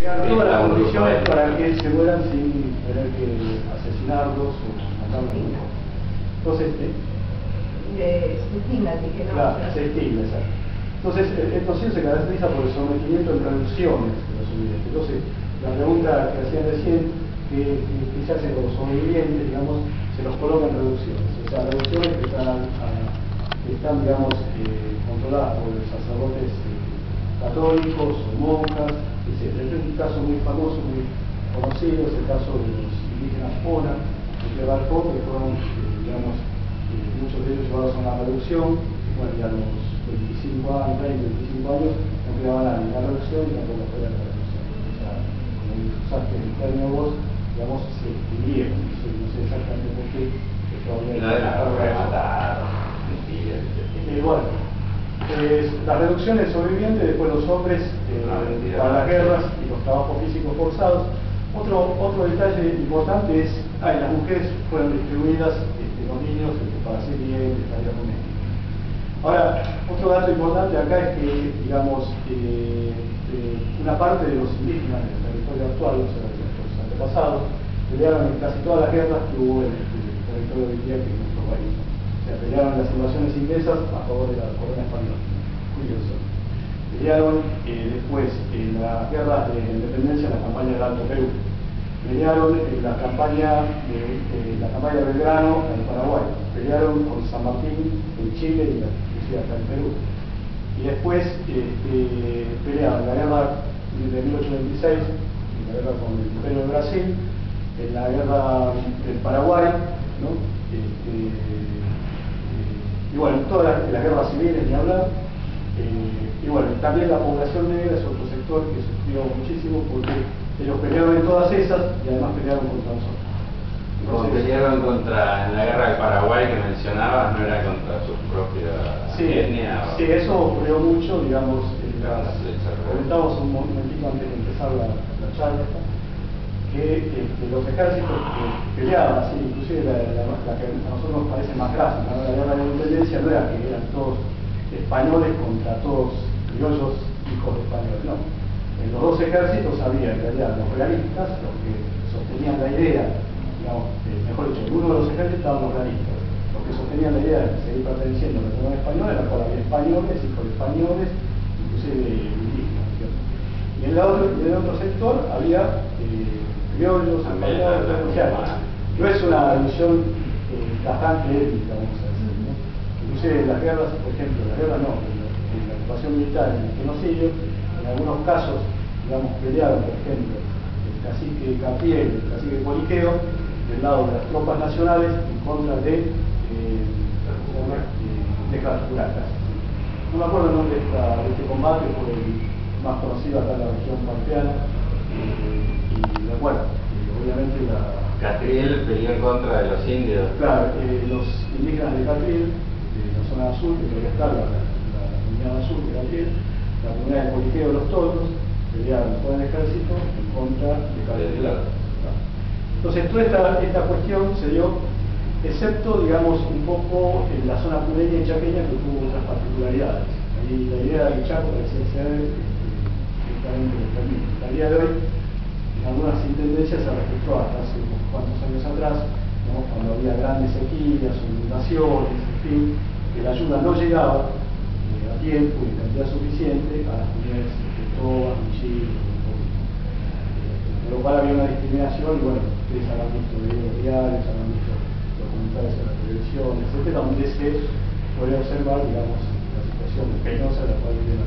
Crear todas las condiciones para que se mueran sin tener que asesinarlos o matarlos. Entonces, se estigma, que no. claro, se estigma, exacto. Entonces, el proceso se caracteriza por el sometimiento en reducciones de los sobrevivientes. Entonces, la pregunta que hacían recién, que se hace con los sobrevivientes, digamos, se los coloca en reducciones. O sea, reducciones que están digamos, controladas por los sacerdotes católicos o monjas, etc. Este es un caso muy famoso, muy conocido, es el caso de los indígenas Pona, de Barcó, que fueron, digamos, muchos de ellos llevados a una reducción, bueno, ya a los 25 años, 20, 25 años, no quedaban ni la reducción ni tampoco fuera de la reducción. O sea, como usaste el término vos, digamos, se extinguieron, no sé exactamente por qué, pero todavía no era rematar, mentiras. Bueno, las reducciones sobrevivientes, después los hombres para las guerras y los trabajos físicos forzados. Otro detalle importante es, las mujeres fueron distribuidas, los niños, para hacer bien, tareas domésticas. Ahora, otro dato importante acá es que, digamos, una parte de los indígenas del territorio actual, o sea, de nuestros antepasados, pelearon en casi todas las guerras que hubo en el territorio de hoy día, que es nuestro país. O sea, pelearon las invasiones inglesas a favor de la corona española. Curioso. Pelearon después en las guerras de independencia, en la campaña del Alto Perú. Pelearon en la campaña de Belgrano en Paraguay. Pelearon con San Martín en Chile y inclusive acá en Perú. Y después pelearon en la guerra de 1826, en la guerra con el Imperio de Brasil, en la guerra del Paraguay, ¿no? Y bueno, en todas las guerras civiles, ni hablar. Y bueno, también la población negra es otro sector que sufrió muchísimo porque ellos pelearon en todas esas y además pelearon contra nosotros. Como pelearon en la guerra del Paraguay que mencionabas, no era contra su propia etnia. Sí, eso ocurrió mucho, digamos, comentamos un momentito antes de empezar la charla, que los ejércitos que peleaban así, inclusive la que a nosotros nos parece más clásica, ¿no? La guerra de la independencia no era que eran todos españoles contra todos criollos hijos de españoles, no. En los dos ejércitos había en realidad los realistas, los que sostenían la idea, digamos, mejor dicho, en uno de los ejércitos estaban los realistas, los que sostenían la idea de seguir perteneciendo a la corona española, en la cual había españoles, hijos de españoles, inclusive indígenas, ¿cierto? Y en el otro sector había criollos, españoles, o sea, no es una división tajante étnica, vamos a decir, ¿no? Inclusive en las guerras, por ejemplo, en la ocupación militar, en el genocidio, en algunos casos, digamos, pelearon, por ejemplo, el cacique Capiel, el cacique Poliqueo, del lado de las tropas nacionales, en contra de Uracas. No me acuerdo el nombre de este combate, fue el más conocido acá en la región pampeana, y bueno, obviamente Catriel peleó en contra de los indios. Claro, los indígenas de Catriel, de la zona azul, que todavía está la comunidad azul de Catriel, la comunidad de Poliqueo de los Toros, pelearon con el ejército en contra de Catriel. Entonces, toda esta cuestión se dio, excepto, digamos, un poco en la zona puneña y chaqueña, que tuvo otras particularidades. Ahí la idea del Chaco parecía ser directamente determinada. A día de hoy, en algunas intendencias se registró hasta hace unos cuantos años atrás, ¿no? Cuando había grandes sequías o inundaciones, en fin, que la ayuda no llegaba a tiempo y en cantidad suficiente a las comunidades de Tobas, Chile, por lo cual había una discriminación, y bueno, ustedes habrán visto videos diarios, habrán visto documentales en la televisión, etcétera, donde se puede observar, digamos, la situación penosa en la cual viven